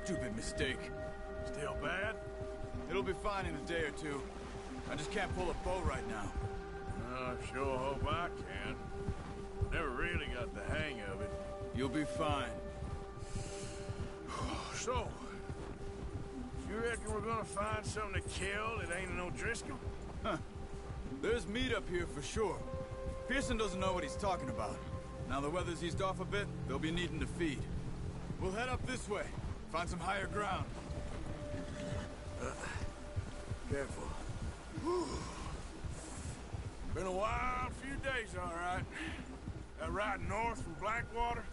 stupid mistake. Still bad? It'll be fine in a day or two. I just can't pull a bow right now. I sure hope I can. Never really got the hang of it. You'll be fine. So, you reckon we're gonna find something to kill that ain't no Driscoll? Huh. There's meat up here for sure. Pearson doesn't know what he's talking about. Now the weather's eased off a bit, they'll be needing to feed. We'll head up this way, find some higher ground. Careful. Whew. Been a wild few days, all right. That ride north from Blackwater,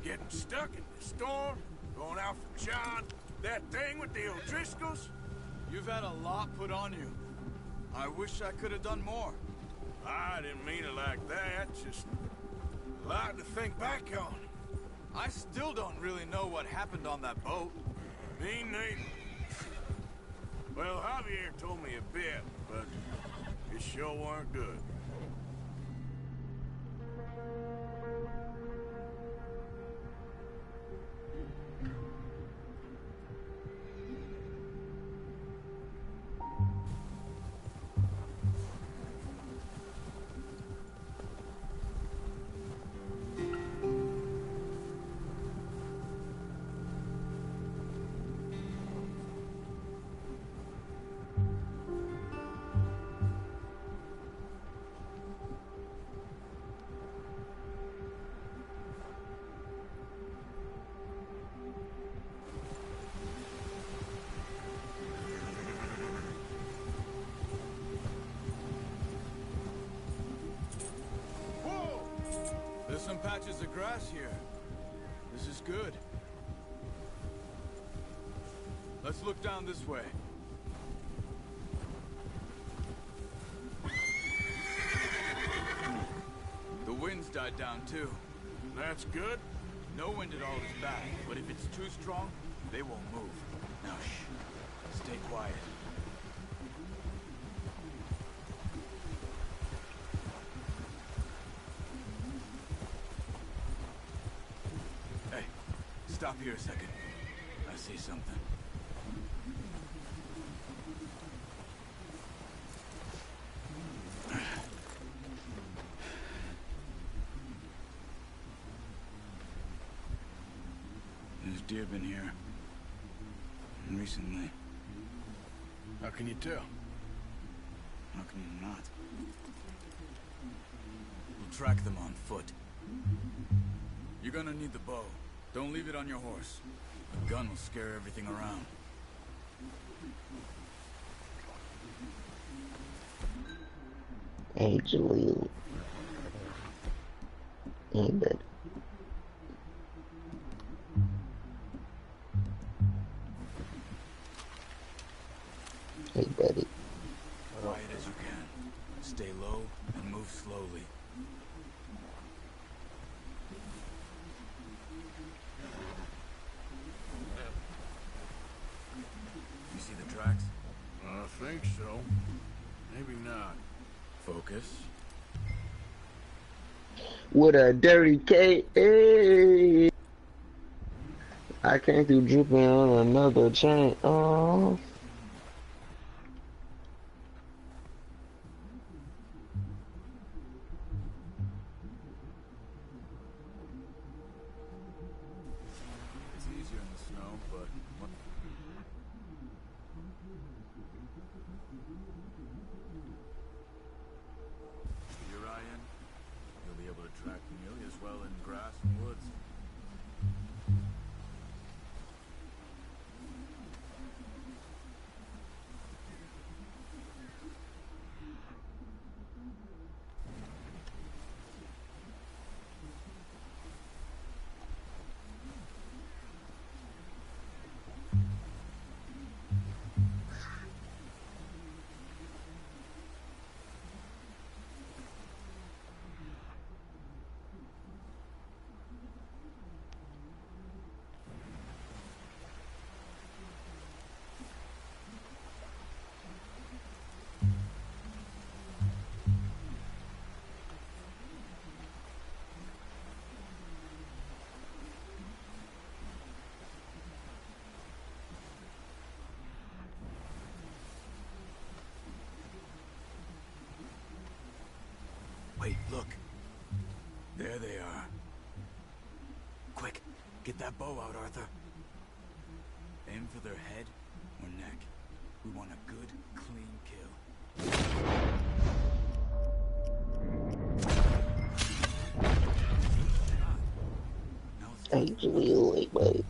getting stuck in the storm, going out from John, that thing with the O'Driscolls. You've had a lot put on you. I wish I could have done more. I didn't mean it like that, just a lot to think back on. I still don't really know what happened on that boat. Me neither. Well, Javier told me a bit, but it sure weren't good. There's some patches of grass here. This is good. Let's look down this way. The wind's died down too. That's good. No wind at all is bad, but if it's too strong, they won't move. Now shh. Stay quiet. Stop here a second. I see something. There's deer been here. Recently. How can you tell? How can you not? We'll track them on foot. You're gonna need the bow. Don't leave it on your horse. The gun will scare everything around. Hey, Jaleel. Hey, buddy. Hey, buddy. Quiet as you can. Stay low and move slowly. You see the tracks? I think so. Maybe not. Focus. With a dirty K. Hey. I came through dripping on another chain. Oh. It's easier in the snow, but your eye in, you'll be able to track nearly as well in grass and woods. Wait, look. There they are. Quick, get that bow out, Arthur. Aim for their head or neck. We want a good, clean kill. Hey, Julie, wait, wait.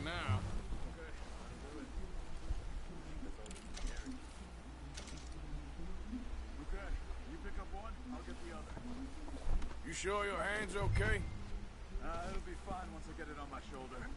Now. Okay, you pick up one, I'll get the other. You sure your hand's okay? It'll be fine once I get it on my shoulder.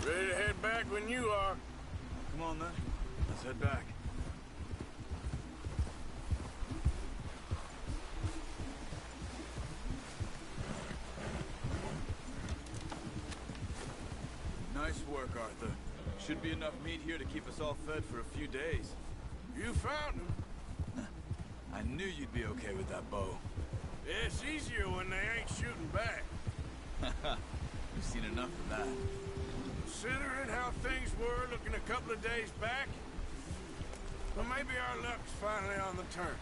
Ready to head back when you are. Come on then, let's head back. Nice work, Arthur. Should be enough meat here to keep us all fed for a few days. You found them. I knew you'd be okay with that bow. Yeah, it's easier when they ain't shooting back. We've seen enough of that. Considering how things were looking a couple of days back, well, maybe our luck's finally on the turn.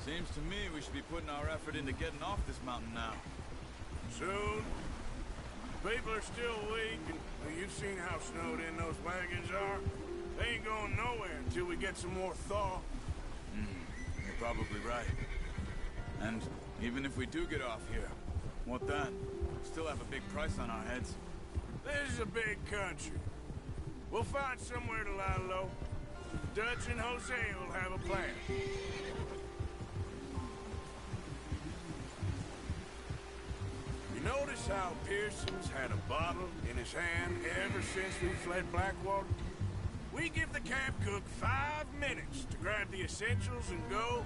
Seems to me we should be putting our effort into getting off this mountain now. Soon. People are still weak, and well, you've seen how snowed in those wagons are. They ain't going nowhere until we get some more thaw. You're probably right. And even if we do get off here, what then? Still have a big price on our heads. This is a big country. We'll find somewhere to lie low. Dutch and Jose will have a plan. You notice how Pearson's had a bottle in his hand ever since we fled Blackwater? We give the camp cook 5 minutes to grab the essentials and go,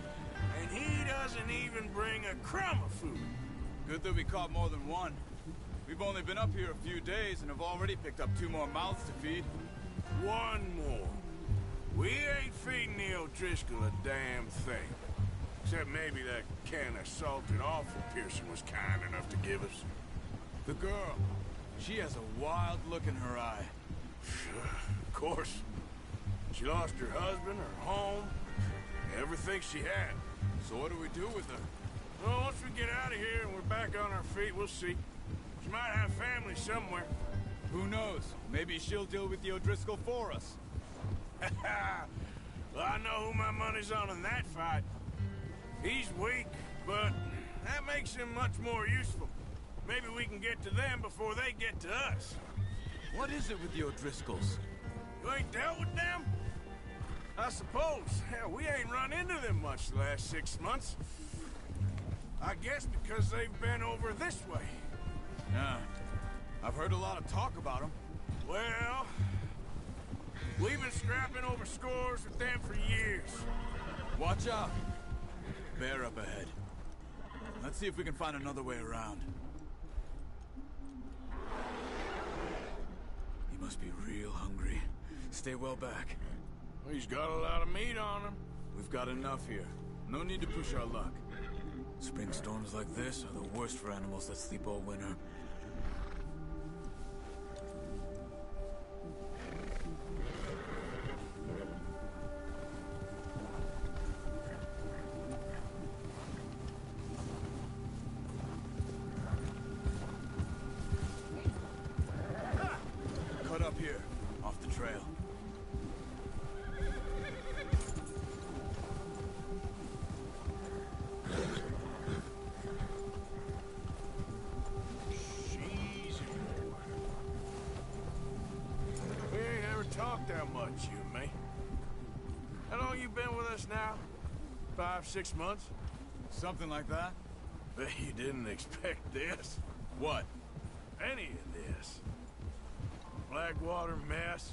and he doesn't even bring a crumb of food. Good that we caught more than one. We've only been up here a few days and have already picked up 2 more mouths to feed. 1 more. We ain't feeding the O'Driscoll a damn thing. Except maybe that can of salted offal Pearson was kind enough to give us. The girl. She has a wild look in her eye. Of course. She lost her husband, her home, everything she had. So what do we do with her? Well, once we get out of here and we're back on our feet, we'll see. She might have family somewhere. Who knows? Maybe she'll deal with the O'Driscoll for us. Well, I know who my money's on in that fight. He's weak, but that makes him much more useful. Maybe we can get to them before they get to us. What is it with the O'Driscolls? You ain't dealt with them? I suppose. Hell, we ain't run into them much the last 6 months. I guess because they've been over this way. Yeah. I've heard a lot of talk about them. Well, we've been scrapping over scores with them for years. Watch out. Bear up ahead. Let's see if we can find another way around. He must be real hungry. Stay well back. He's got a lot of meat on him. We've got enough here. No need to push our luck. Spring storms like this are the worst for animals that sleep all winter. Cut up here, off the trail. Talk that much, you and me. How long you been with us now? 5, 6 months? Something like that? Bet you didn't expect this. What? Any of this. Blackwater mess.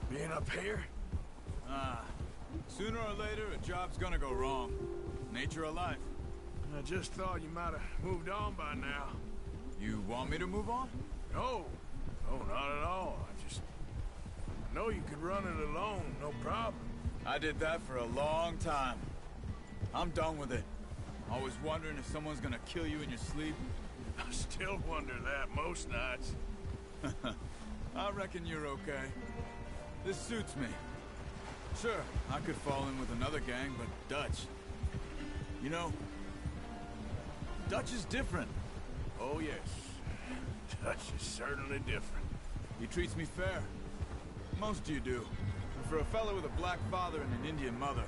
Being up here. Sooner or later, a job's gonna go wrong. Nature of life. I just thought you might have moved on by now. You want me to move on? No. No, not at all. I know you could run it alone, no problem. I did that for a long time. I'm done with it. Always wondering if someone's gonna kill you in your sleep. I still wonder that most nights. I reckon you're okay. This suits me. Sure, I could fall in with another gang, but Dutch... You know, Dutch is different. Oh, yes. Dutch is certainly different. He treats me fair. Most of you do. And for a fellow with a black father and an Indian mother,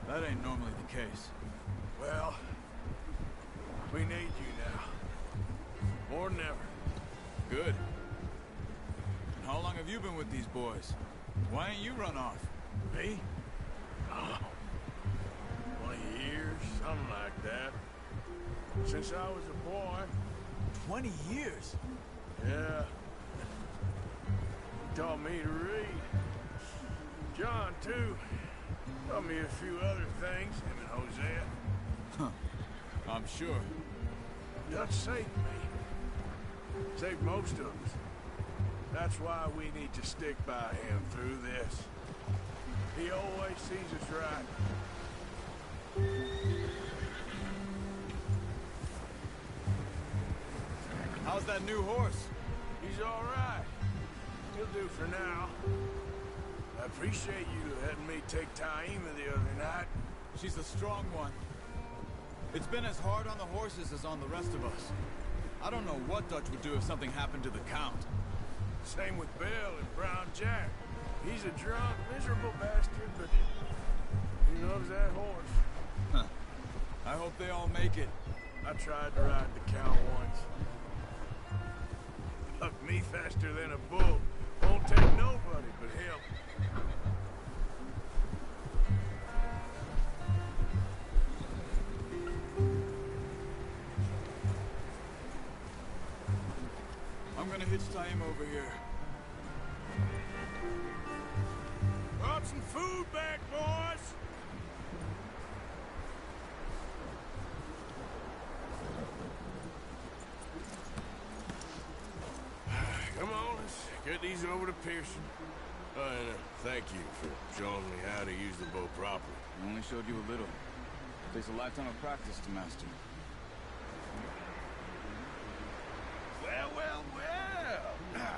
that ain't normally the case. Well, we need you now. More than ever. Good. And how long have you been with these boys? Why ain't you run off? Me? Oh, 20 years, something like that. Since I was a boy. 20 years? Yeah. He taught me to read. John, too. Taught me a few other things, him and Hosea. Huh. I'm sure. Dutch saved me. Saved most of us. That's why we need to stick by him through this. He always sees us right. How's that new horse? He's all right. He'll do for now. I appreciate you letting me take Taima the other night. She's a strong one. It's been as hard on the horses as on the rest of us. I don't know what Dutch would do if something happened to the Count. Same with Bill and Brown Jack. He's a drunk, miserable bastard, but he loves that horse. Huh. I hope they all make it. I tried to ride the Count once. Bucked me faster than a bull. Won't take nobody but him. I'm gonna hitch tie him over here. Brought some food back, boys! Come on, let's get these over to Pearson. And thank you for showing me how to use the bow properly. I only showed you a little. Takes a lifetime of practice to master. Well, well, well.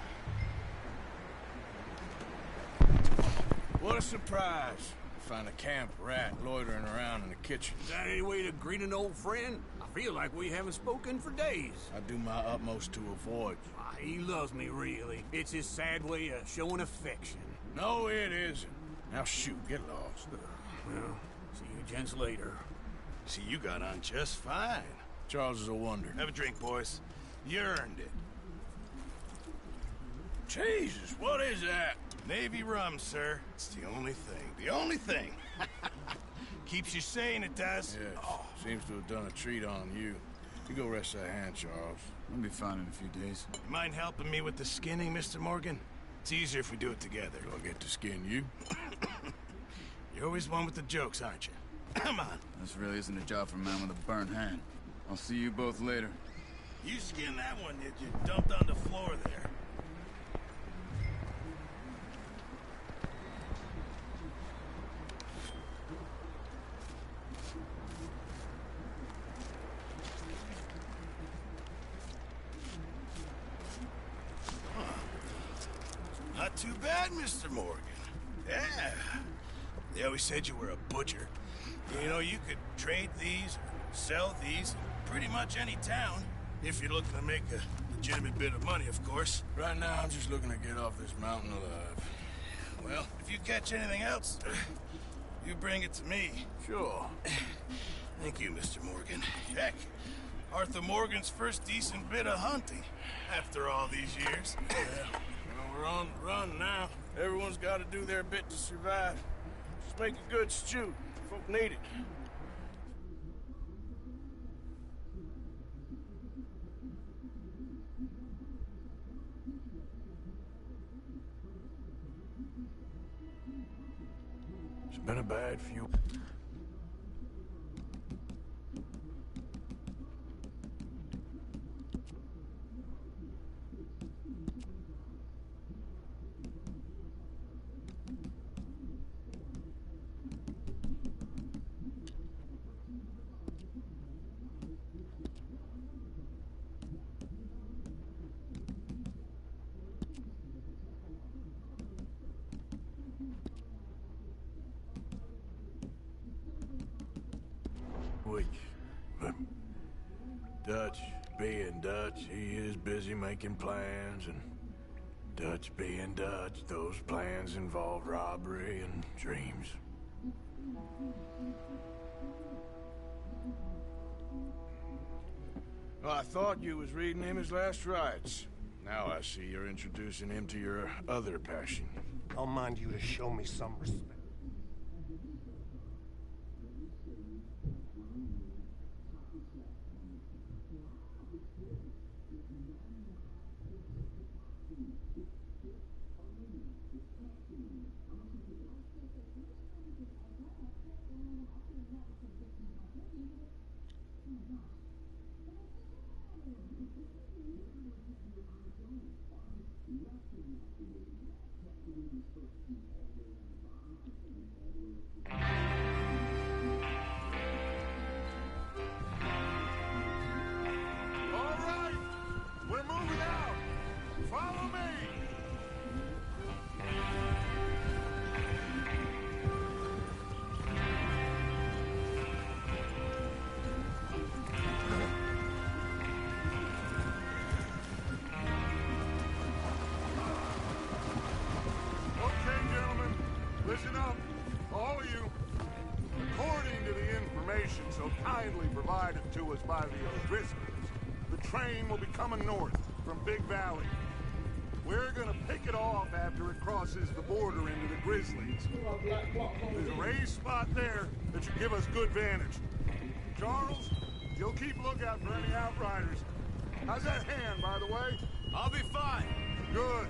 What a surprise. Find a camp rat loitering around in the kitchen. Is that any way to greet an old friend? I feel like we haven't spoken for days. I do my utmost to avoid you. He loves me, really. It's his sad way of showing affection. No, it isn't. Now shoot, get lost. Well, see you gents later. See, you got on just fine. Charles is a wonder. Have a drink, boys. You earned it. Jesus, what is that? Navy rum, sir. It's the only thing. The only thing. Keeps you sane, it does. Yes, seems to have done a treat on you. You go rest that hand, Charles. I'll be fine in a few days. You mind helping me with the skinning, Mr. Morgan? It's easier if we do it together. Do I get to skin you? You're always one with the jokes, aren't you? Come on. This really isn't a job for a man with a burnt hand. I'll see you both later. You skinned that one, did you? Dumped on the floor there. Not too bad, Mr. Morgan. Yeah. They always said you were a butcher. You know, you could trade these, or sell these, in pretty much any town. If you're looking to make a legitimate bit of money, of course. Right now, I'm just looking to get off this mountain alive. Well, if you catch anything else, you bring it to me. Sure. Thank you, Mr. Morgan. Heck, Arthur Morgan's first decent bit of hunting after all these years. Yeah. Well, we're on the run now. Everyone's got to do their bit to survive. Just make a good stew. Folk need it. It's been a bad few... Which, Dutch being Dutch, he is busy making plans, and Dutch being Dutch, those plans involve robbery and dreams. Well, I thought you was reading him his last rites. Now I see you're introducing him to your other passion. I'll mind you to show me some respect. Listen up, all of you. According to the information so kindly provided to us by the O'Driscolls, the train will be coming north from Big Valley. We're gonna pick it off after it crosses the border into the Grizzlies. There's a raised spot there that should give us good vantage. Charles, you'll keep lookout for any outriders. How's that hand, by the way? I'll be fine. Good.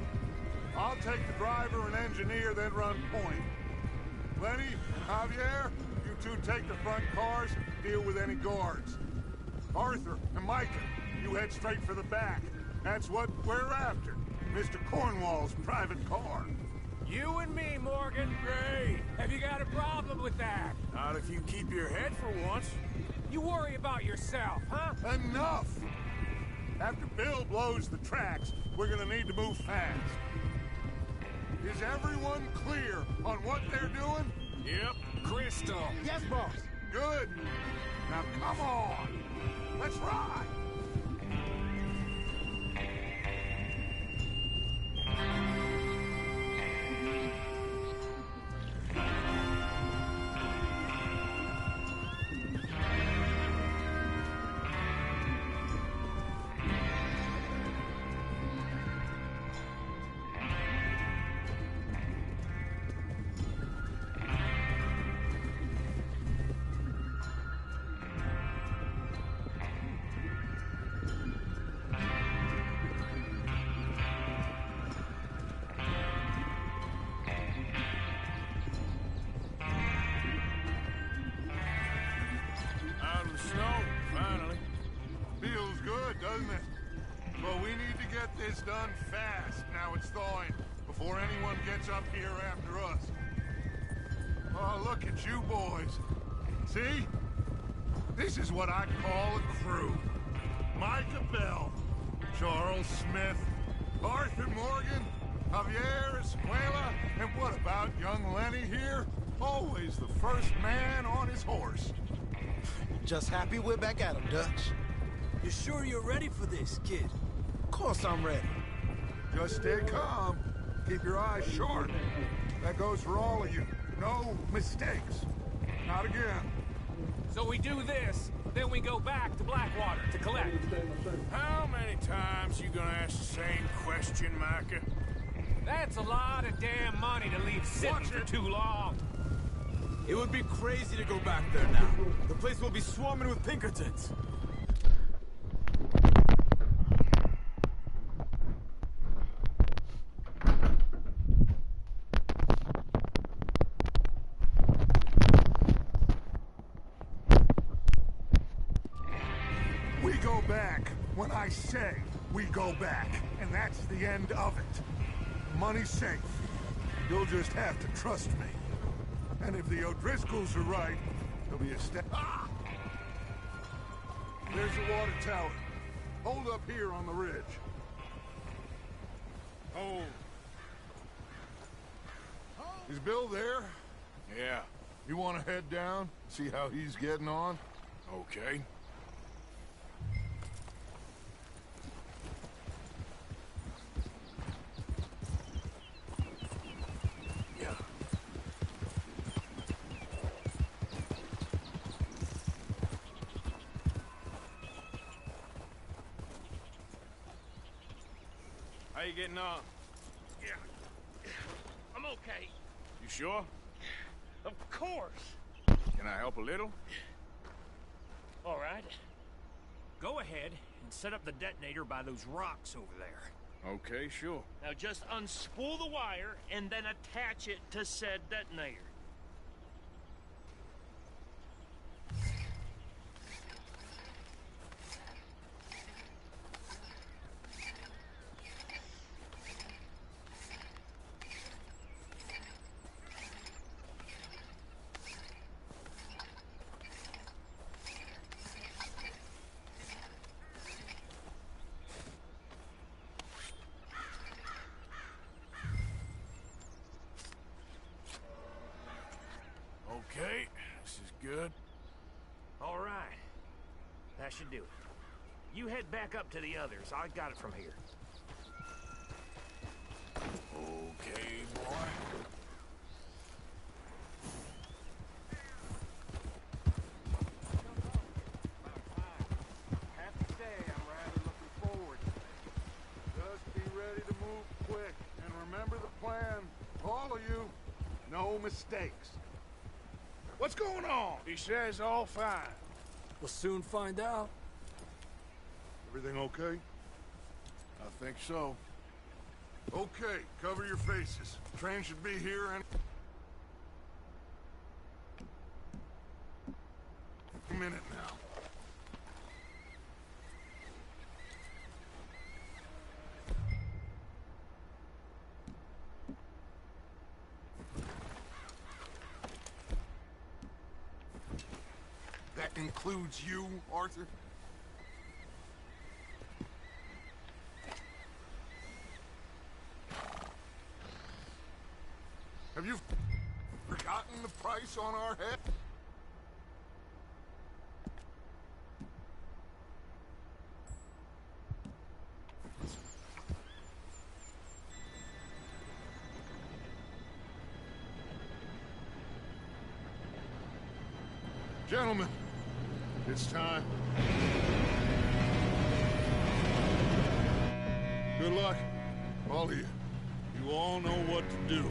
I'll take the driver and engineer, then run point. Lenny, Javier, you two take the front cars, deal with any guards. Arthur and Micah, you head straight for the back. That's what we're after. Mr. Cornwall's private car. You and me, Morgan. Great. Have you got a problem with that? Not if you keep your head for once. You worry about yourself, huh? Enough! After Bill blows the tracks, we're gonna need to move fast. Is everyone clear on what they're doing? Yep. Crystal. Yes, boss. Good. Now come on. Let's ride. Doesn't it? But we need to get this done fast, now it's thawing, before anyone gets up here after us. Oh, look at you boys. See? This is what I call a crew. Micah Bell, Charles Smith, Arthur Morgan, Javier Escuela, and what about young Lenny here? Always the first man on his horse. Just happy we're back at him, Dutch. You sure you're ready for this, kid? Of course I'm ready. Just stay calm. Keep your eyes sharp. That goes for all of you. No mistakes. Not again. So we do this, then we go back to Blackwater to collect. How many times you gonna ask the same question, Micah? That's a lot of damn money to leave sitting for too long. It would be crazy to go back there now. The place will be swarming with Pinkertons. We go back when I say we go back, and that's the end of it. Money's safe. You'll just have to trust me. And if the O'Driscolls are right, there'll be a step. Ah! There's the water tower. Hold up here on the ridge. Hold. Is Bill there? Yeah. You want to head down? See how he's getting on? Okay. How you getting on? Yeah. I'm okay. You sure? Of course. Can I help a little? All right. Go ahead and set up the detonator by those rocks over there. Okay, sure. Now just unspool the wire and then attach it to said detonator. Okay, this is good. All right. That should do it. You head back up to the others. I got it from here. Okay, boy. mistakes. What's going on? He says all fine. We'll soon find out. Everything okay? I think so. Okay, cover your faces. Train should be here any minute now. That includes you, Arthur? Have you forgotten the price on our head? Gentlemen, it's time. Good luck, all of you. You all know what to do.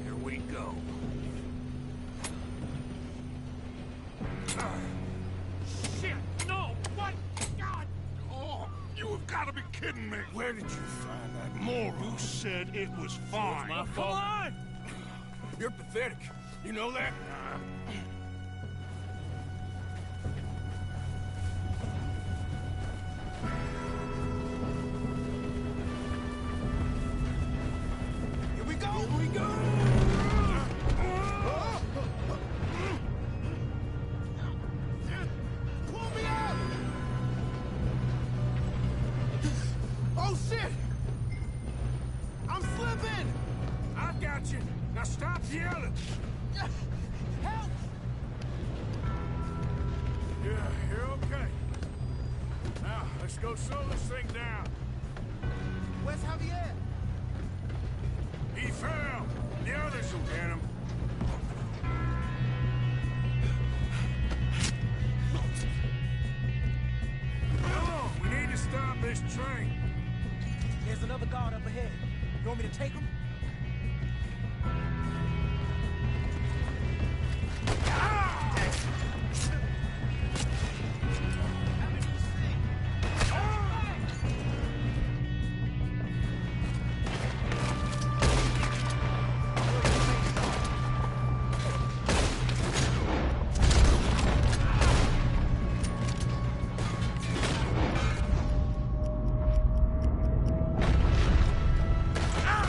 Here we go. Shit! No! What? God! Oh, you have got to be kidding me. Where did you find that moron? You said it was fine. My Come fault. on! You're pathetic. You know that? Here we go! Here we go! Pull me out! Oh shit! I'm slipping! I got you. Now stop yelling. Help! Yeah, you're okay. Now, let's go slow this thing down. Where's Javier? He fell. The others will get him. Come on, we need to stop this train. There's another guard up ahead. You want me to take him?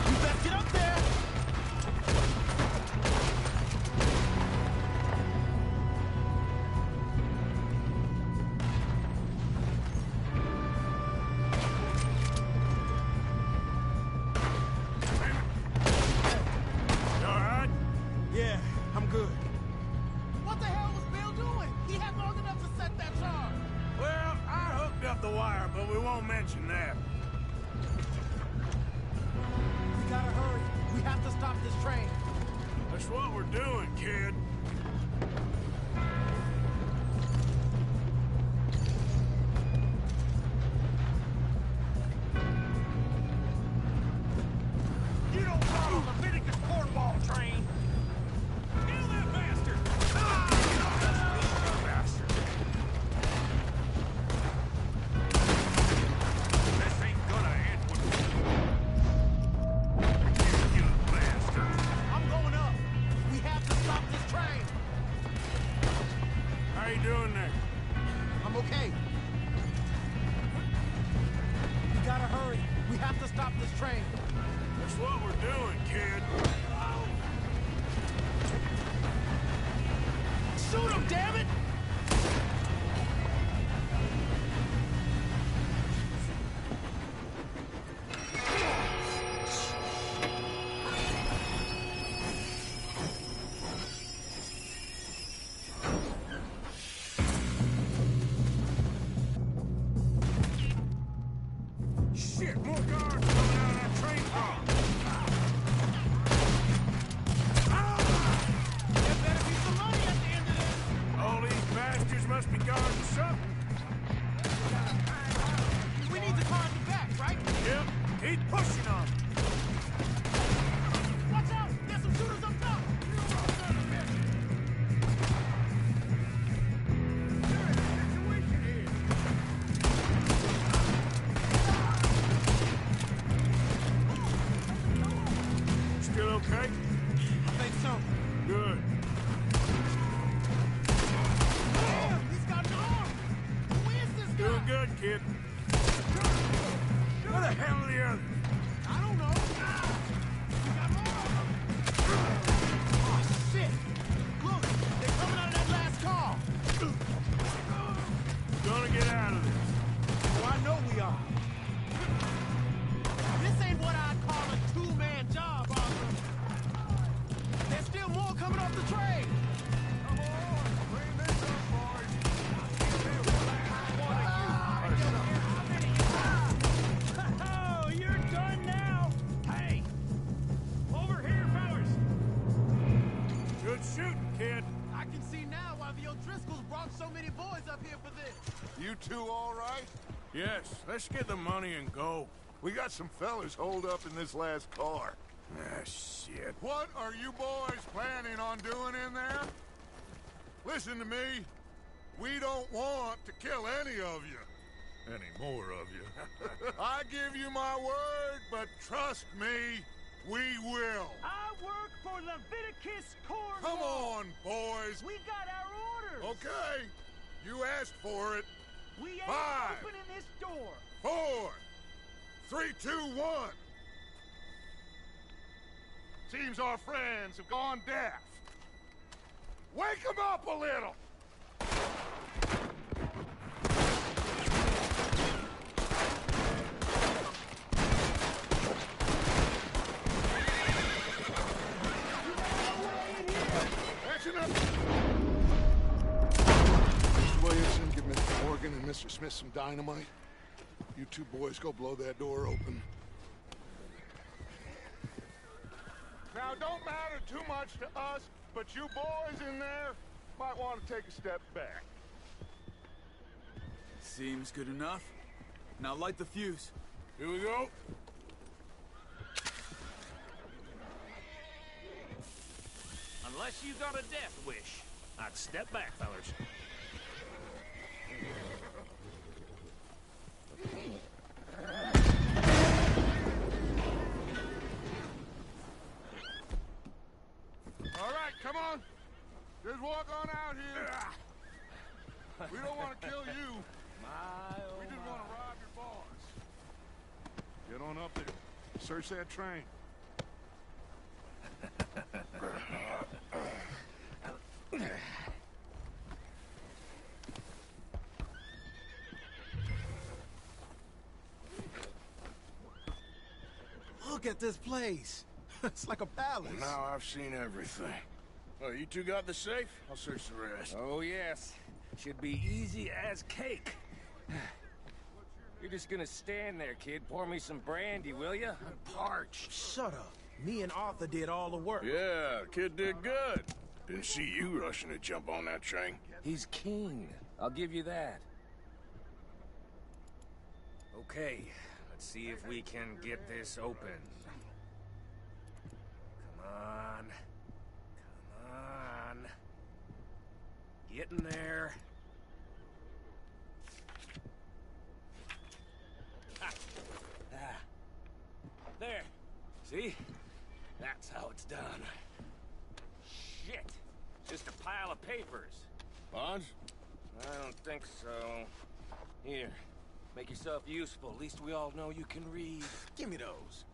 You best get up there! You all right? Yeah, I'm good. What the hell was Bill doing? He had long enough to set that charge. Well, I hooked up the wire, but we won't mention that. We gotta hurry. We have to stop this train. That's what we're doing, kid. You don't follow Leviticus cornball train. Kill that bastard! This ain't gonna end with you bastard. I'm going up. We have to stop this train. How you doing there? I'm okay. We gotta hurry. We have to stop this train. That's what we're doing, kid. Shoot him, damn it! Shit, more guards coming out of that train car. There better be some money at the end of this. Oh, Keep pushing on. Watch out! There's some shooters up top! Still okay? I think so. Good. Damn, he's got an arm! Who is this guy? Doing good, kid. Where the hell are the others? I don't know. We got more! Oh, shit! Look, they're coming out of that last car! Gonna get out of this. Oh, I know we are. This ain't what I'd call a two-man job, Arthur. There's still more coming off the train. Come on, clean this up, boys. Oh, you're done now! Hey! Over here, fellas! Good shooting, kid. I can see now why the O'Driscolls brought so many boys up here for this. You two all right? Yes, let's get the money and go. We got some fellas holed up in this last car. Ah, shit. What are you boys planning on doing in there? Listen to me. We don't want to kill any of you. Any more of you. I give you my word, but trust me, we will. I work for Leviticus Cornwall! Come on, boys. We got our orders! Okay. You asked for it. We ain't 5, opening this door! 4, 3, 2, 1. Seems our friends have gone deaf. Wake them up a little! That's enough! Mr. Williamson, give Mr. Morgan and Mr. Smith some dynamite. You two boys go blow that door open. Now, don't matter too much to us, but you boys in there might want to take a step back. Seems good enough. Now light the fuse. Here we go. Unless you got a death wish, I'd step back, fellas. All right, come on. Just walk on out here. We don't want to kill you. We just want to rob your boss. Get on up there. Search that train. Look at this place. It's like a palace. Now I've seen everything. Well, you two got the safe? I'll search the rest. Oh, yes. Should be easy as cake. You're just gonna stand there, kid. Pour me some brandy, will ya? I'm parched. Shut up. Me and Arthur did all the work. Yeah, the kid did good. Didn't see you rushing to jump on that train. He's king. I'll give you that. Okay, let's see if we can get this open. Come on. Come on. Get in there. Ah. There. See? That's how it's done. Shit. Just a pile of papers. Bonds? I don't think so. Here. Make yourself useful. At least we all know you can read. Give me those.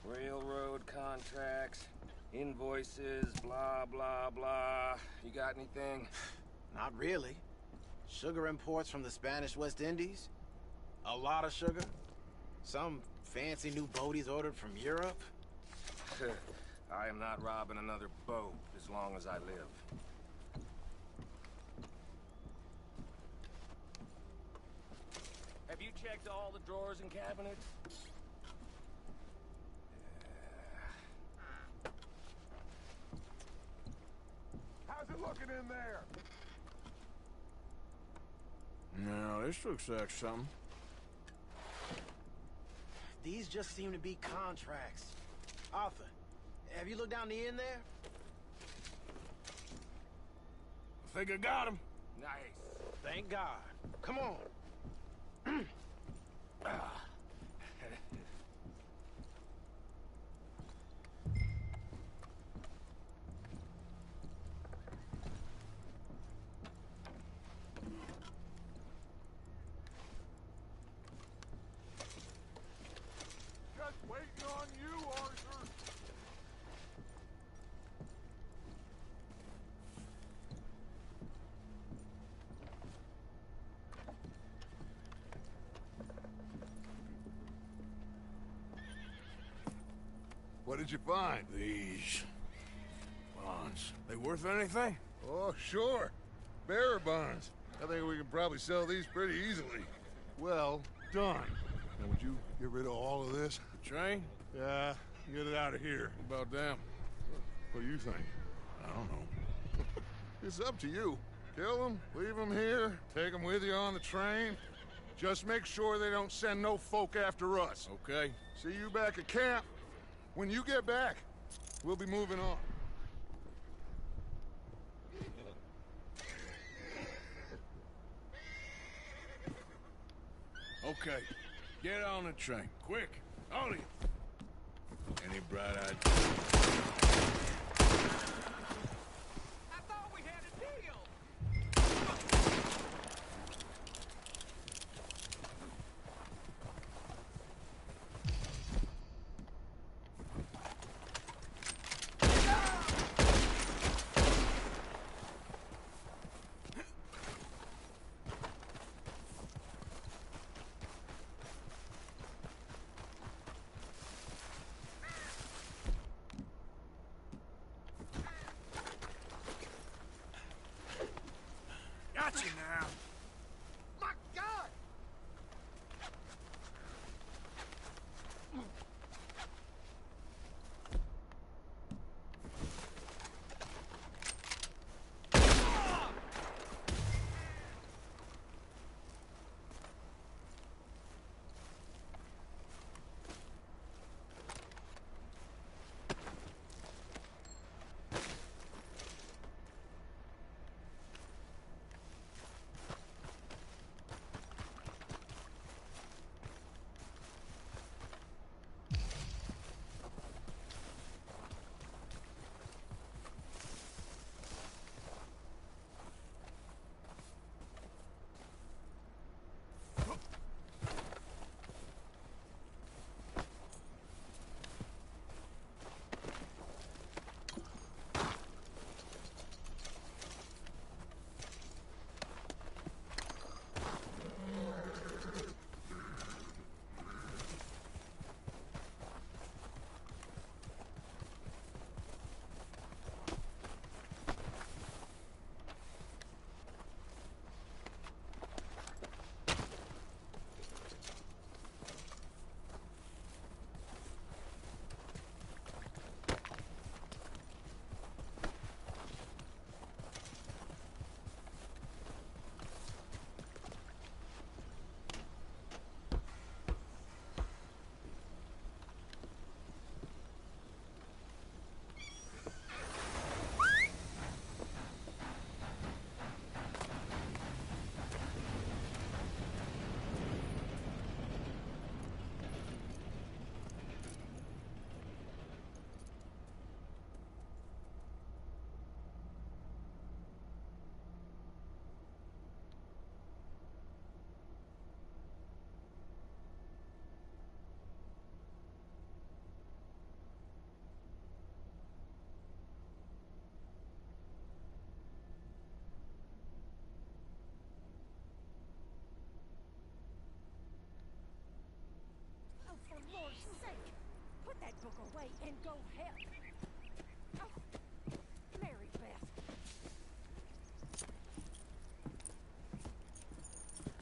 Railroad contracts, invoices, blah, blah, blah. You got anything? Not really. Sugar imports from the Spanish West Indies. A lot of sugar. Some fancy new boat he's ordered from Europe. I am not robbing another boat as long as I live. Have you checked all the drawers and cabinets? How's it looking in there? No, this looks like something. These just seem to be contracts. Arthur, have you looked down the end there? I think I got him. Nice. Thank God. Come on. Just waiting on you, Arthur. What did you find? These bonds. They worth anything? Oh, sure. Bearer bonds. I think we can probably sell these pretty easily. Well done. Now, would you get rid of all of this? The train? Yeah, get it out of here. What about them? What do you think? I don't know. It's up to you. Kill them, leave them here, take them with you on the train. Just make sure they don't send no folk after us. Okay. See you back at camp. When you get back, we'll be moving on. Okay. Get on the train. Quick. All of you. Any bright ideas? I thought we had a deal. Got you now. My God! Oh, for Lord's sake! Put that book away and go help! Oh, Mary Beth.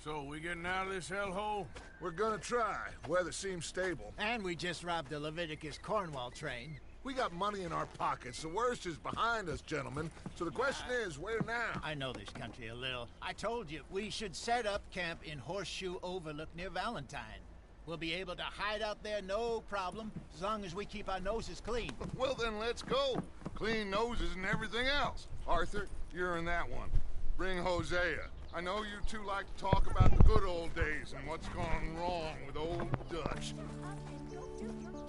So, we getting out of this hellhole? We're gonna try. Weather seems stable. And we just robbed the Leviticus Cornwall train. We got money in our pockets. The worst is behind us, gentlemen. So the question is, where now? I know this country a little. I told you, we should set up camp in Horseshoe Overlook near Valentine. We'll be able to hide out there no problem, as long as we keep our noses clean. Well, then let's go. Clean noses and everything else. Arthur, you're in that one. Bring Hosea. I know you two like to talk about the good old days and what's gone wrong with old Dutch. And go do your job.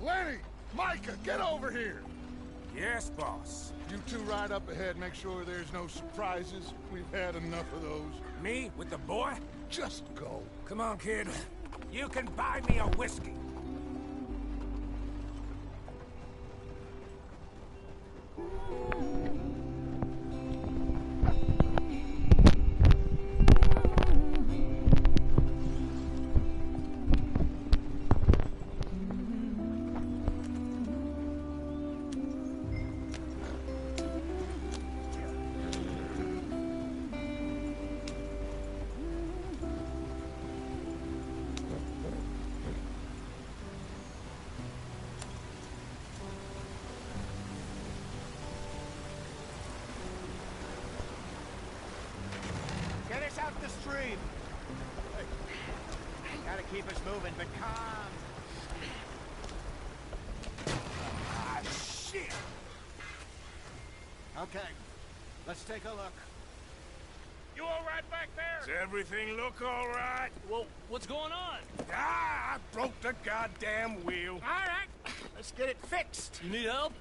Lenny! Micah, get over here! Yes, boss. You two ride up ahead, make sure there's no surprises. We've had enough of those. Me with the boy? Just go. Come on, kid. You can buy me a whiskey. Get us out the stream. Gotta keep us moving, but calm. Ah, shit! Okay, let's take a look. You all right back there? Does everything look all right? Well, what's going on? Ah, I broke the goddamn wheel. All right, let's get it fixed. You need help?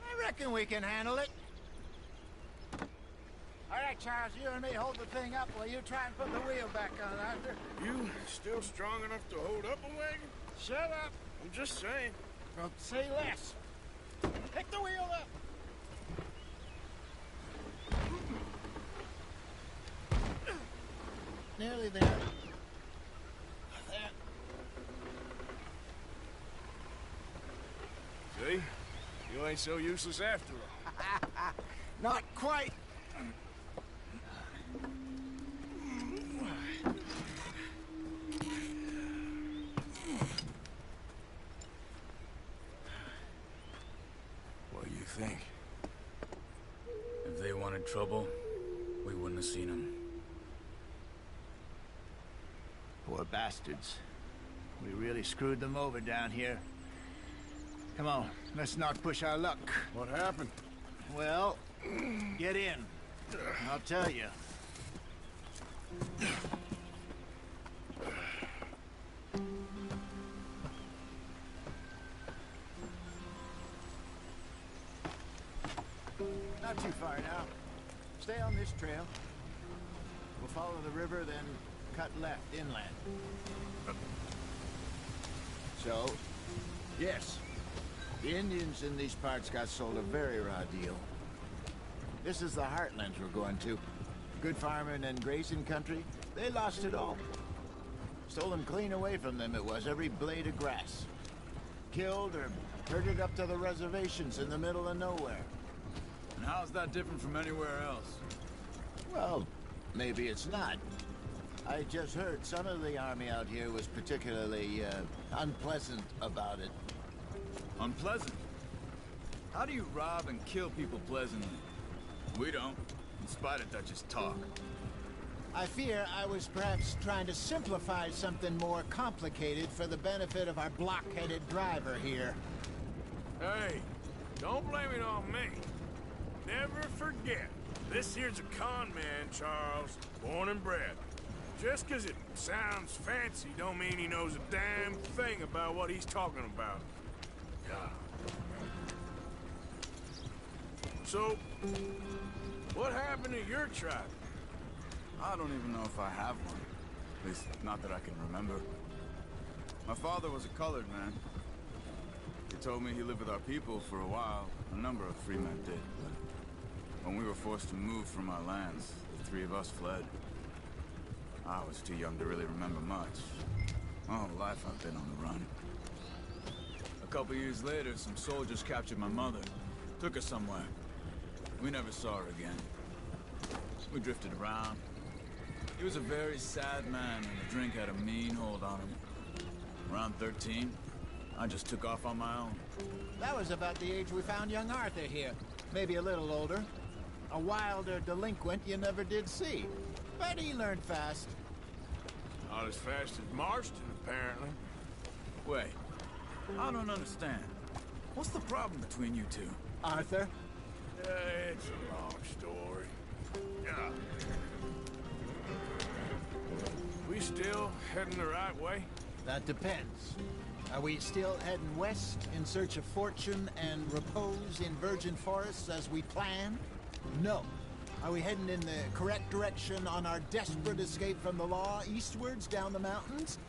I reckon we can handle it. All right, Charles, you and me hold the thing up while you try and put the wheel back on, Arthur. You still strong enough to hold up a wagon? Shut up. I'm just saying. Well, say less. Pick the wheel up. Nearly there. There. See? You ain't so useless after all. Not quite. What do you think? If they wanted trouble, we wouldn't have seen them. Poor bastards. We really screwed them over down here. Come on, let's not push our luck. What happened? Well, get in. I'll tell you. Not too far now. Stay on this trail. We'll follow the river, then cut left inland. So, yes, the Indians in these parts got sold a very raw deal. This is the heartlands we're going to. Good farming and grazing country, they lost it all. Stolen clean away from them it was, every blade of grass. Killed or herded up to the reservations in the middle of nowhere. And how's that different from anywhere else? Well, maybe it's not. I just heard some of the army out here was particularly, unpleasant about it. Unpleasant? How do you rob and kill people pleasantly? We don't, in spite of Dutch's talk. I fear I was perhaps trying to simplify something more complicated for the benefit of our block-headed driver here. Hey, don't blame it on me. Never forget, this here's a con man, Charles, born and bred. Just 'cause it sounds fancy don't mean he knows a damn thing about what he's talking about. God. So, what happened to your tribe? I don't even know if I have one. At least, not that I can remember. My father was a colored man. He told me he lived with our people for a while. A number of free men did, but when we were forced to move from our lands, the three of us fled. I was too young to really remember much. My whole life I've been on the run. A couple years later, some soldiers captured my mother. Took her somewhere. We never saw her again. We drifted around. He was a very sad man, and the drink had a mean hold on him. Around 13, I just took off on my own. That was about the age we found young Arthur here. Maybe a little older. A wilder delinquent you never did see. But he learned fast. Not as fast as Marston, apparently. Wait, I don't understand. What's the problem between you two? Arthur? It's a long story. Yeah. We still heading the right way? That depends. Are we still heading west in search of fortune and repose in virgin forests as we planned? No. Are we heading in the correct direction on our desperate escape from the law eastwards down the mountains?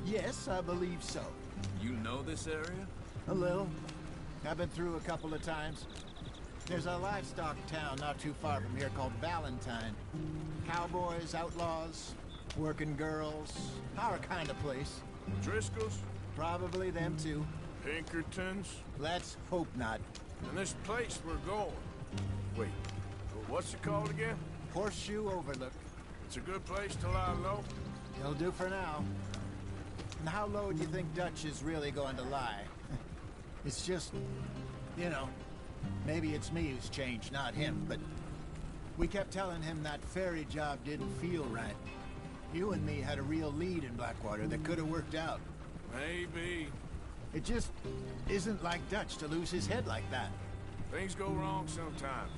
Yes, I believe so. You know this area? A little. I've been through a couple of times. There's a livestock town not too far from here called Valentine. Cowboys, outlaws, working girls, our kind of place. Driscoll's? Probably them too. Pinkertons? Let's hope not. And this place we're going. Wait, what's it called again? Horseshoe Overlook. It's a good place to lie low? It'll do for now. And how low do you think Dutch is really going to lie? It's just, you know, maybe it's me who's changed, not him, but we kept telling him that ferry job didn't feel right. You and me had a real lead in Blackwater that could have worked out. Maybe. It just isn't like Dutch to lose his head like that. Things go wrong sometimes.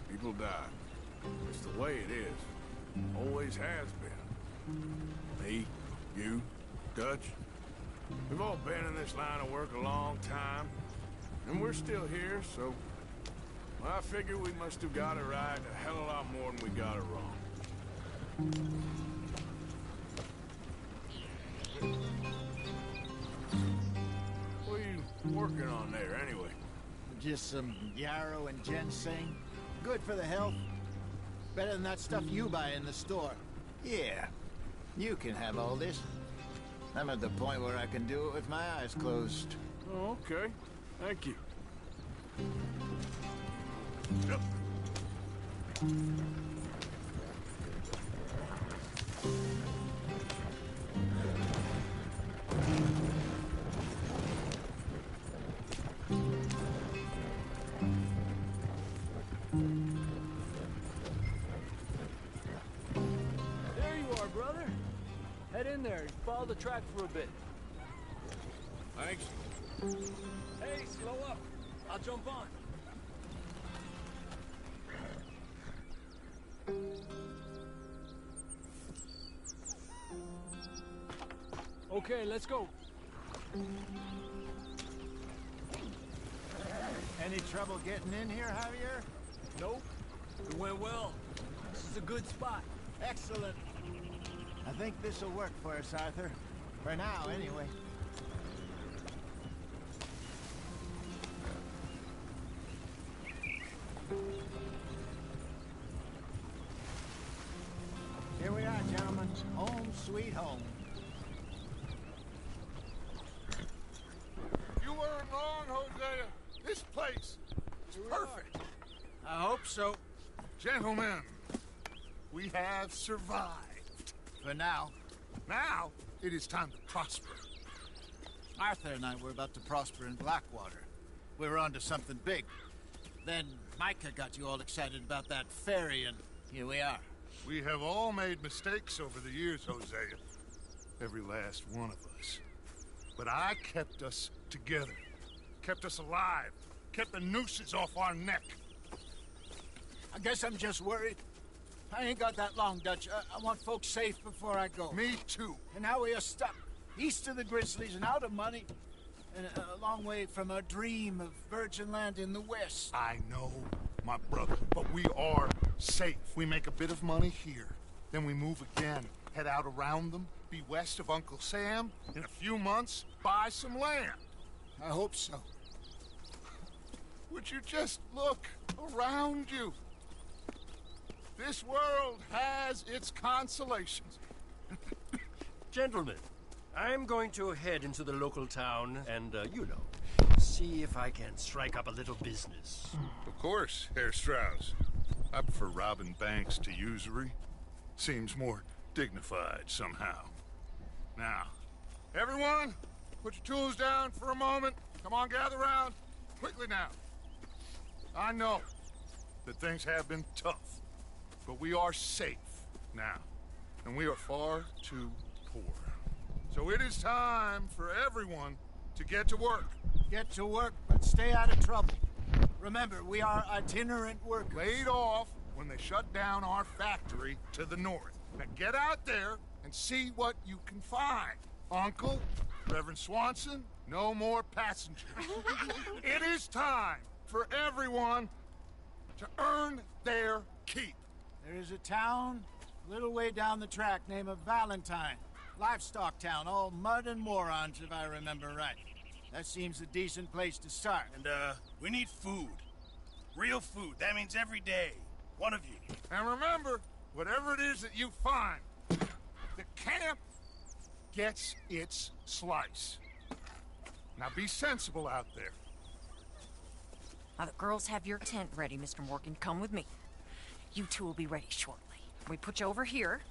People die. It's the way it is. Always has been. Me, you, Dutch. We've all been in this line of work a long time. And we're still here, so... well, I figure we must have got it right a hell of a lot more than we got it wrong. What are you working on there, anyway? Just some yarrow and ginseng. Good for the health. Better than that stuff you buy in the store. Yeah, you can have all this. I'm at the point where I can do it with my eyes closed. Oh, okay. Thank you. Yep. There you are, brother. Head in there and follow the track for a bit. Thanks. Hey, slow up. I'll jump on. Okay, let's go. Any trouble getting in here, Javier? Nope. It went well. This is a good spot. Excellent. I think this'll work for us, Arthur. For now, anyway. Here we are, gentlemen. Home sweet home. You weren't wrong, Hosea. This place is perfect. I hope so. Gentlemen, we have survived. For now. Now, it is time to prosper. Arthur and I were about to prosper in Blackwater. We were onto something big. Then Micah got you all excited about that ferry, and here we are. We have all made mistakes over the years, Hosea. Every last one of us. But I kept us together. Kept us alive. Kept the nooses off our neck. I guess I'm just worried. I ain't got that long, Dutch. I want folks safe before I go. Me too. And now we are stuck. East of the Grizzlies and out of money. And a long way from a dream of virgin land in the west. I know, my brother, but we are safe. We make a bit of money here. Then we move again. Head out around them. Be west of Uncle Sam. In a few months, buy some land. I hope so. Would you just look around you? This world has its consolations. Gentlemen, I'm going to head into the local town and, see if I can strike up a little business. Of course, Herr Strauss. I prefer robbing banks to usury. Seems more dignified somehow. Now, everyone, put your tools down for a moment. Come on, gather round. Quickly now. I know that things have been tough, but we are safe now, and we are far too poor. So it is time for everyone to get to work. Get to work, but stay out of trouble. Remember, we are itinerant workers. Laid off when they shut down our factory to the north. Now get out there and see what you can find. Uncle, Reverend Swanson, no more passengers. It is time for everyone to earn their keep. There is a town a little way down the track named Valentine. Livestock town, all mud and morons, if I remember right. That seems a decent place to start. And, we need food. Real food. That means every day. One of you. And remember, whatever it is that you find, the camp gets its slice. Now be sensible out there. Now the girls have your tent ready, Mr. Morgan. Come with me. You two will be ready shortly. We put you over here.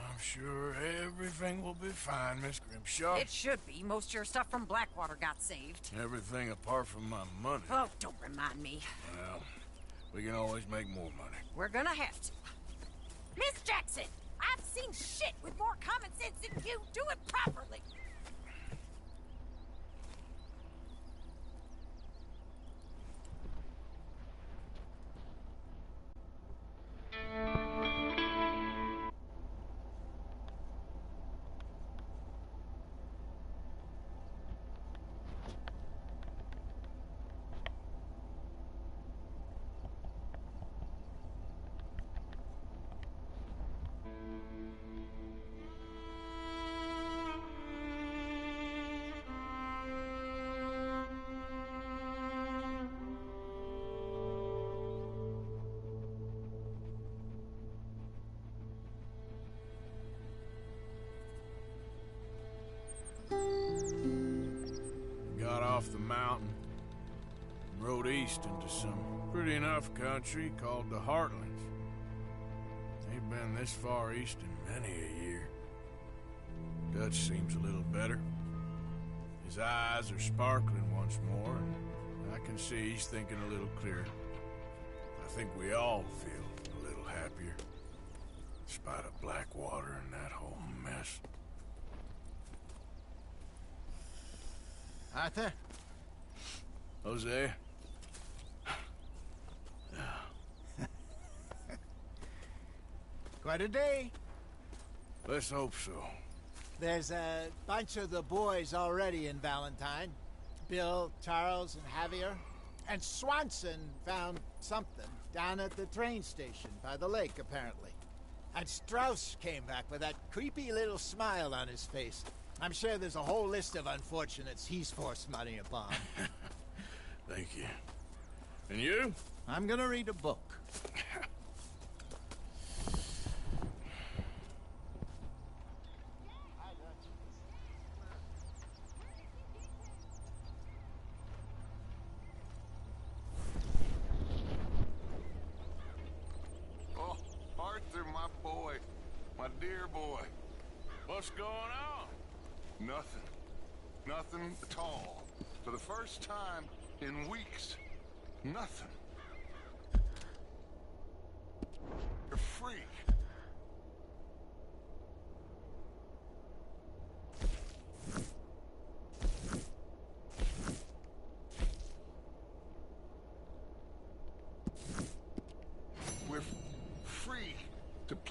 I'm sure everything will be fine, Miss Grimshaw. It should be. Most of your stuff from Blackwater got saved. Everything apart from my money. Oh, don't remind me. Well, we can always make more money. We're gonna have to. Miss Jackson, I've seen shit with more common sense than you. Do it properly. Got off the mountain, rode east into some pretty enough country called the Heartlands. Ain't been this far east in many a year. Dutch seems a little better. His eyes are sparkling once more, and I can see he's thinking a little clearer. I think we all feel a little happier, in spite of Blackwater and that whole mess. Arthur? Jose? Quite a day. Let's hope so. There's a bunch of the boys already in Valentine. Bill, Charles, and Javier. And Swanson found something down at the train station by the lake, apparently. And Strauss came back with that creepy little smile on his face. I'm sure there's a whole list of unfortunates he's forced money upon. Thank you. And you? I'm gonna read a book. Oh, Arthur, my boy. My dear boy. What's going on? Nothing. Nothing at all. For the first time in weeks. Nothing. You're free.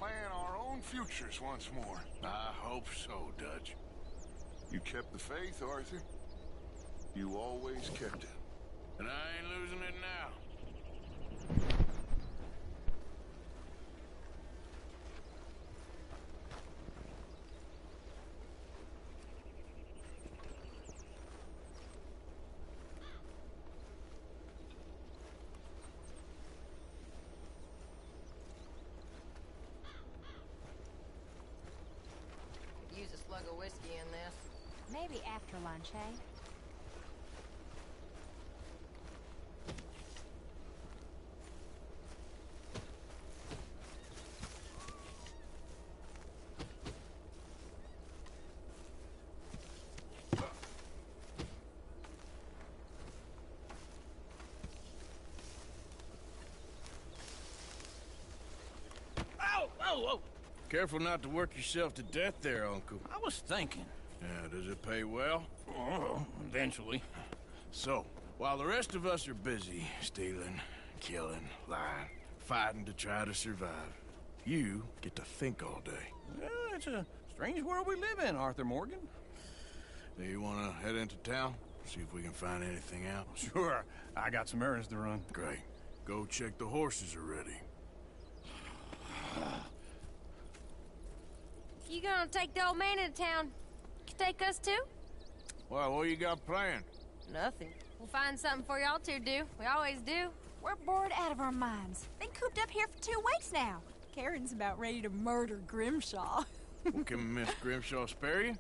plan our own futures once more. I hope so, Dutch. You kept the faith, Arthur. You always kept it. And I ain't losing it now. Use a slug of whiskey in this. Maybe after lunch, eh? Whoa! Careful not to work yourself to death there, Uncle. I was thinking. Yeah, does it pay well? Oh, eventually. So, while the rest of us are busy stealing, killing, lying, fighting to try to survive, you get to think all day. Well, it's a strange world we live in, Arthur Morgan. Do you want to head into town? See if we can find anything out? Sure. I got some errands to run. Great. Go check the horses are ready. You gonna take the old man into town? You take us too? Well, what you got planned? Nothing. We'll find something for y'all to do. We always do. We're bored out of our minds. Been cooped up here for 2 weeks now. Karen's about ready to murder Grimshaw. Well, can Miss Grimshaw spare you?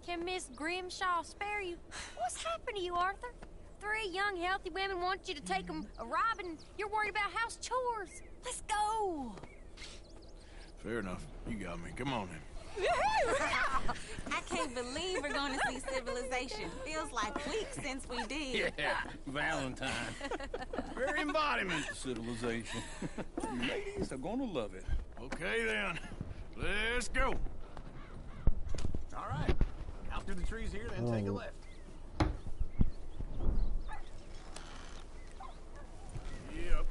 Can Miss Grimshaw spare you? What's happened to you, Arthur? 3 young, healthy women want you to take them a robbing. You're worried about house chores. Let's go. Fair enough. You got me. Come on then. I can't believe we're going to see civilization. Feels like weeks since we did. Yeah, Valentine. Very embodiment of civilization. You ladies are gonna love it. Okay then. Let's go. All right. Out through the trees here, then take a left. Yep.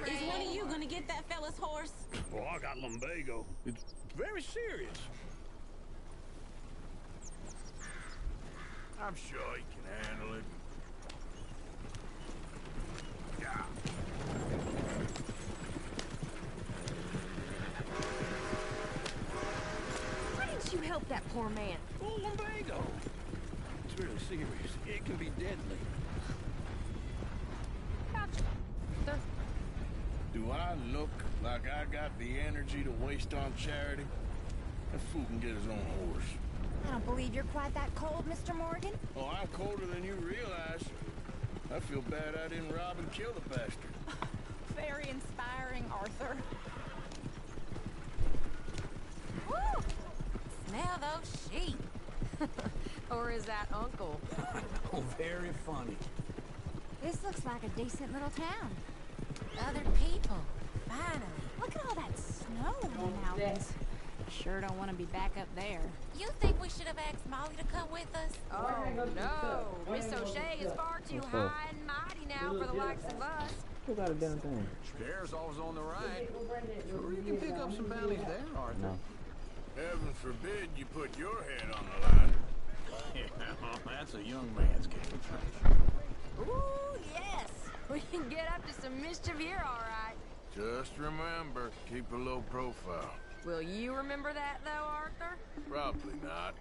Is one of you gonna get that fella's horse? Oh, I got lumbago. It's very serious. I'm sure he can handle it. Yeah. Why didn't you help that poor man? Oh, lumbago. It's really serious. It can be deadly. Gotcha. Do I look like I got the energy to waste on charity? That fool can get his own horse. I don't believe you're quite that cold, Mr. Morgan. Oh, I'm colder than you realize. I feel bad I didn't rob and kill the bastard. Very inspiring, Arthur. Woo! Smell those sheep. Or is that Uncle? Oh, very funny. This looks like a decent little town. Other people. Finally. Look at all that snow in the mountains. Sure don't want to be back up there. You think we should have asked Molly to come with us? Oh, no. Miss O'Shea is far too high and mighty now for the likes of us. Who got a damn thing? Scare's always on the right. Sure, you can pick up some bounties there, Arthur. No. Heaven forbid you put your head on the line. Yeah, well, that's a young man's game. Ooh, yes. We can get up to some mischief here, all right. Just remember, keep a low profile. Will you remember that, though, Arthur? Probably not.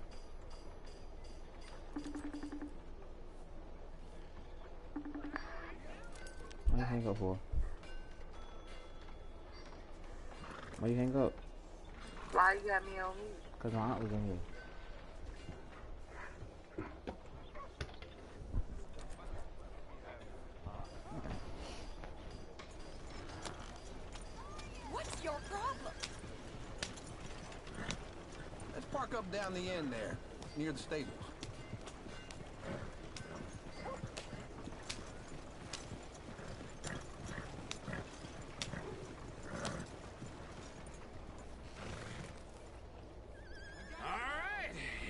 Why you hang up for? Why you hang up? Why you got me on mute? Cause my aunt was in here. What's your problem? Let's park up down the end there, near the stables.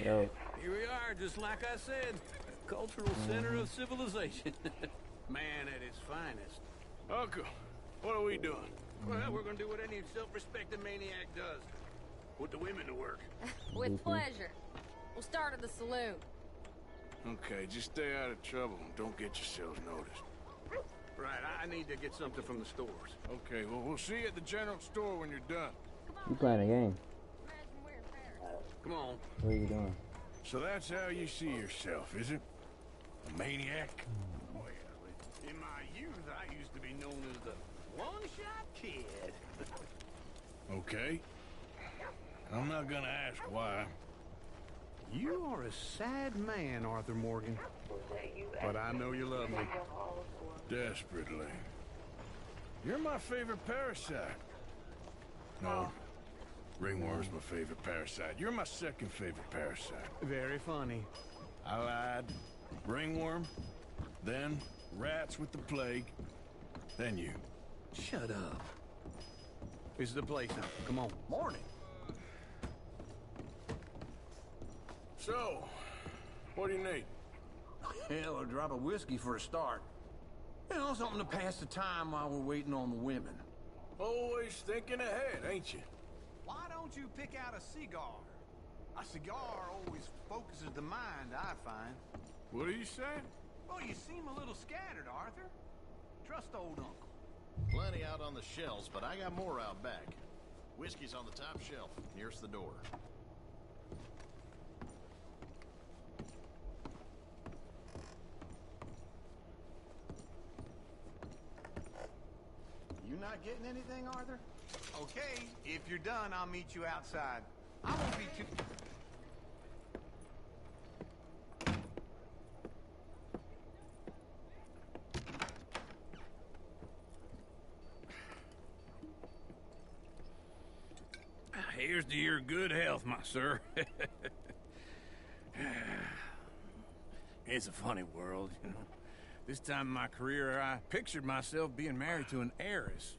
Yo. Here we are, just like I said. Cultural center of civilization. Man at his finest. Uncle, what are we doing? Well, we're gonna do what any self-respecting maniac does. Put the women to work. With pleasure. We'll start at the saloon. Okay, just stay out of trouble and don't get yourselves noticed. Right, I need to get something from the stores. Okay, well, we'll see you at the general store when you're done. You playing a game? Come on. What are you doing? So that's how you see yourself, is it? A maniac? Well, in my youth, I used to be known as the one-shot kid. Okay. I'm not gonna ask why. You are a sad man, Arthur Morgan. But I know you love me. Desperately. You're my favorite parasite. No. Ringworm's my favorite parasite. You're my second favorite parasite. Very funny. I lied. Ringworm, then rats with the plague, then you. Shut up. This is the place now. Come on. Morning. So, what do you need? Hell, a drop of whiskey for a start. You know, something to pass the time while we're waiting on the women. Always thinking ahead, ain't you? Why don't you pick out a cigar? A cigar always focuses the mind, I find. What are you saying? Well, you seem a little scattered, Arthur. Trust old uncle. Plenty out on the shelves, but I got more out back. Whiskey's on the top shelf, nearest the door. You not getting anything, Arthur? Okay, if you're done, I'll meet you outside. I won't be too... Here's to your good health, my sir. It's a funny world, you know. This time in my career, I pictured myself being married to an heiress.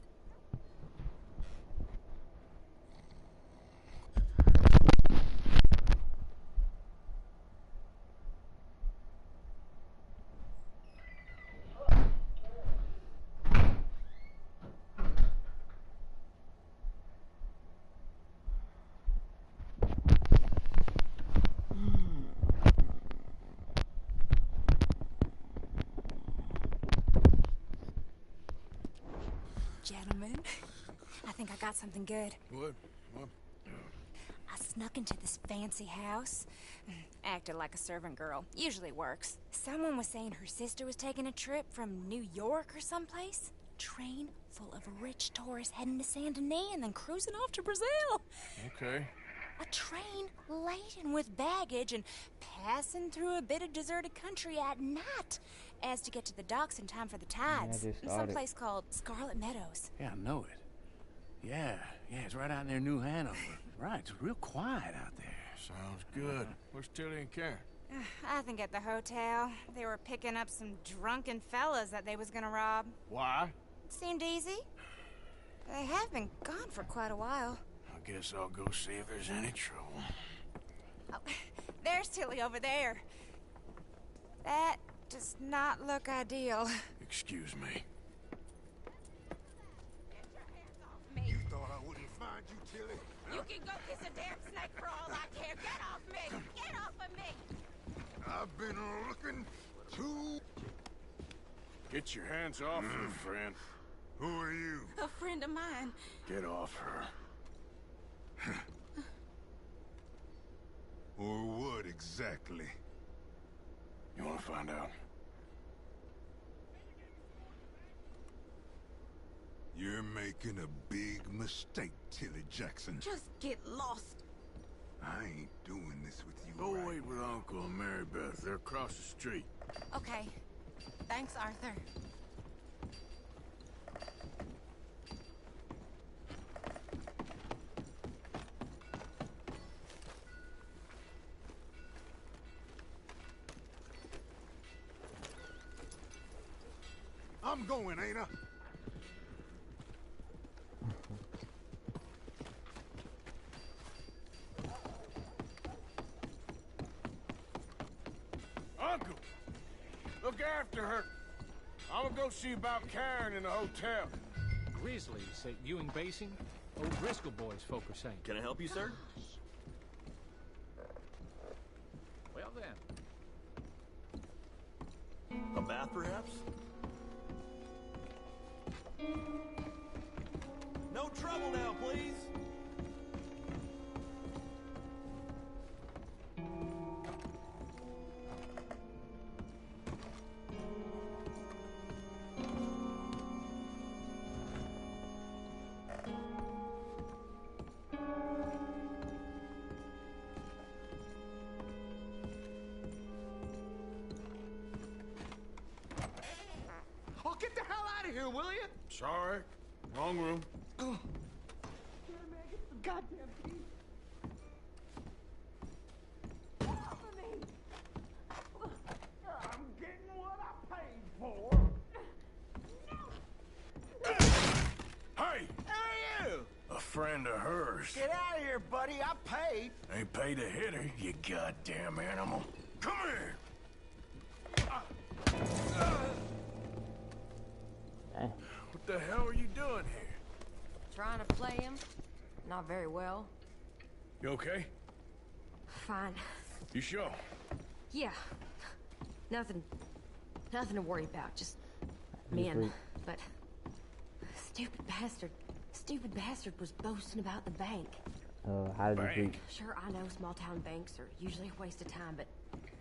Gentlemen, I think I got something good. What? I snuck into this fancy house. Acted like a servant girl. Usually works. Someone was saying her sister was taking a trip from New York or someplace. Train full of rich tourists heading to Saint Denis and then cruising off to Brazil. Okay. A train laden with baggage and passing through a bit of deserted country at night as to get to the docks in time for the tides. In some place called Scarlet Meadows. Yeah, I know it. Yeah, it's right out near New Hanover. Right, it's real quiet out there. Sounds good. Where's Tilly and Karen? I think at the hotel. They were picking up some drunken fellas that they was gonna rob. Why? Seemed easy. They have been gone for quite a while. I guess I'll go see if there's any trouble. Oh, there's Tilly over there. That does not look ideal. Excuse me. Me. Thought I wouldn't find you, Tilly? You can go kiss a damn snake back for all I care. Get off me! Get off of me! I've been looking too... Get your hands off her, friend. Who are you? A friend of mine. Get off her. Or what exactly? You want to find out? You're making a big mistake, Tilly Jackson. Just get lost. I ain't doing this with you. Go right wait with Uncle and Mary Beth. They're across the street. Okay. Thanks, Arthur. I'm going, ain't I? Uncle! Look after her. I'm gonna go see about Karen in the hotel. Grizzlies at Ewing Basin? Old Driscoll boys, folk are saying. Can I help you, sir? Well then. A bath, perhaps? No trouble now, please. Oh, get the hell out of here, will you? Sorry. Wrong room. Goddamn thief. I'm getting what I paid for. Hey! Who are you? A friend of hers. Get out of here, buddy. I paid. Ain't paid to hit her, you goddamn animal. Come here! What the hell are you doing here? Trying to play him. Not very well. You okay? Fine. You sure? Yeah. Nothing to worry about. Just men. But stupid bastard was boasting about the bank. How did you think? Sure, I know small town banks are usually a waste of time, but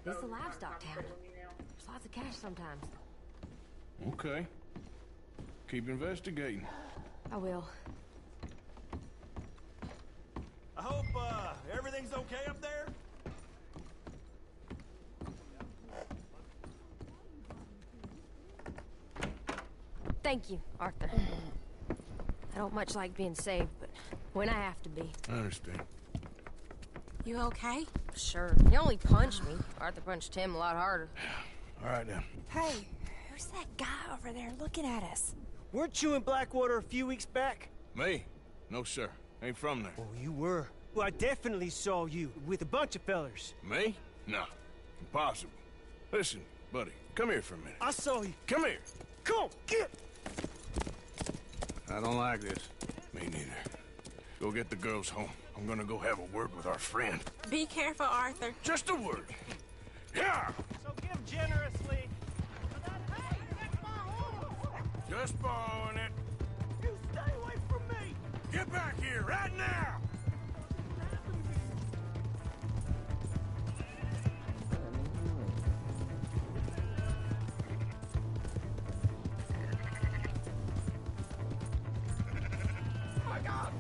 this is a livestock town. There's lots of cash sometimes. Okay. Keep investigating. I will. I hope, everything's okay up there? Thank you, Arthur. I don't much like being saved, but when I have to be. I understand. You okay? Sure. He only punched me. Arthur punched him a lot harder. All right, then. Hey, who's that guy over there looking at us? Weren't you in Blackwater a few weeks back? Me? No, sir. Ain't from there. Oh, you were. Well, I definitely saw you with a bunch of fellers. Me? No. Impossible. Listen, buddy, come here for a minute. I saw you. Come here. Come on, get! I don't like this. Me neither. Go get the girls home. I'm gonna go have a word with our friend. Be careful, Arthur. Just a word. Yeah! So give generously. Just borrowing it. You stay away from me! Get back here right now! Oh my God!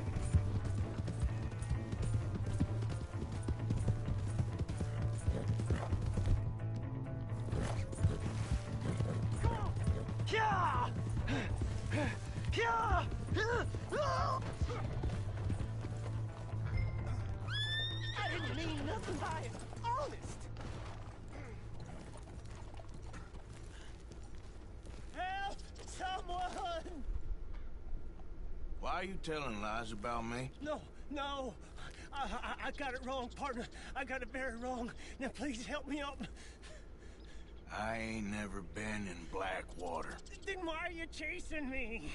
Yeah! Yeah! I didn't mean nothing by it. Honest. Help! Someone! Why are you telling lies about me? No. I got it wrong, partner. I got it very wrong. Now please help me up. I ain't never been in Blackwater. Then why are you chasing me?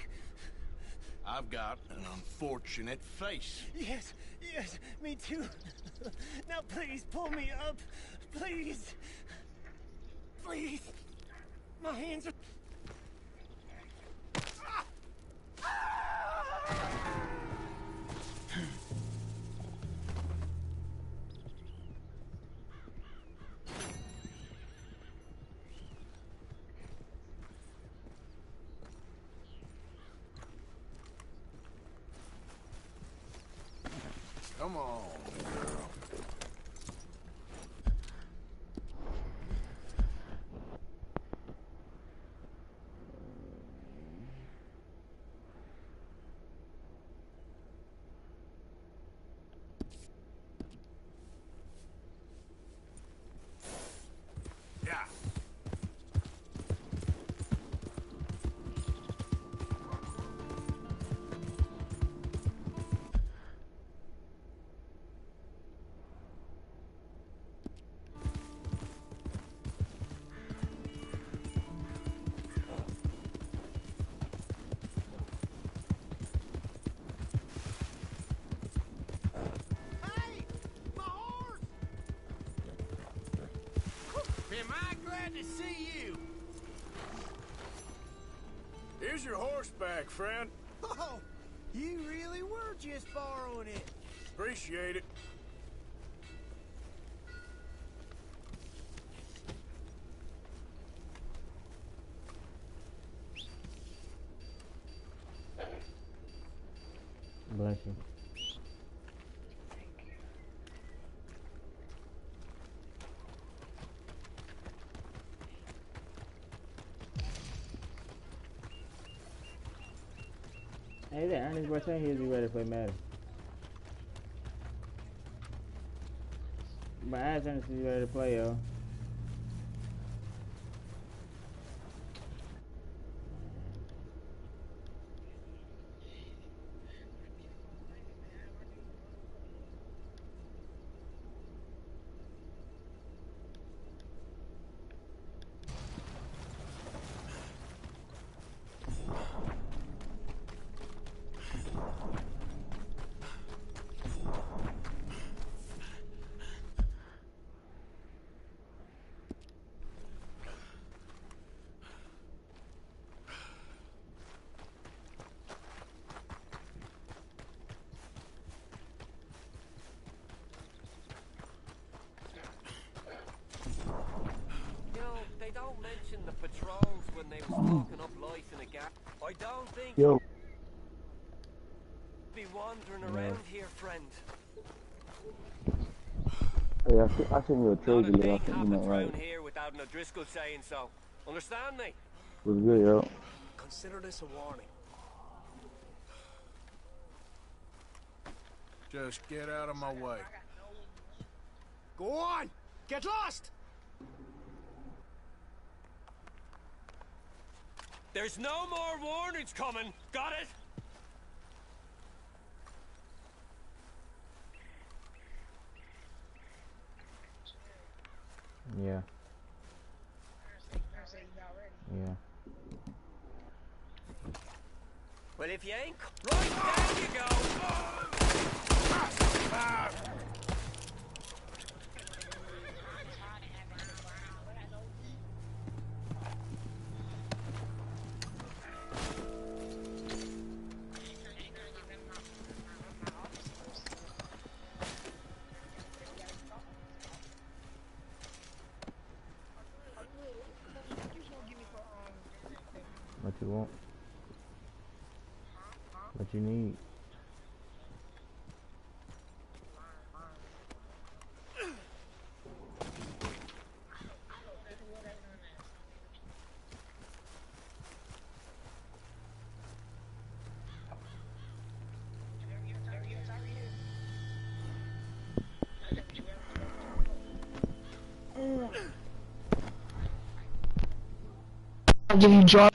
I've got an unfortunate face. Yes, yes, me too. Now please pull me up. Please. Please. My hands are... Come on, girl. Yeah. Hey! My horse! Am I glad to see you? Here's your horseback, friend. Oh, you really were just borrowing it. Appreciate it. Bless you. Hey there, Ernest, what's saying he'll be ready to play Madden. But I asked Ernest if he's ready to play, yo. Don't mention the patrols when they was talking up life in a gap. I don't think Yo. be wandering around here, friend. Hey, I sent you a trade Not a deal. I thing think you happens meant right. around here without an O'Driscoll saying so. Understand me? Was good, yo. Consider this a warning. Just get out of my way. Go on! Get lost! There's no more warnings coming. Got it? Yeah. Yeah. Well, if you ain't... Right, down you go! What you want? What you need? I'll give you drop.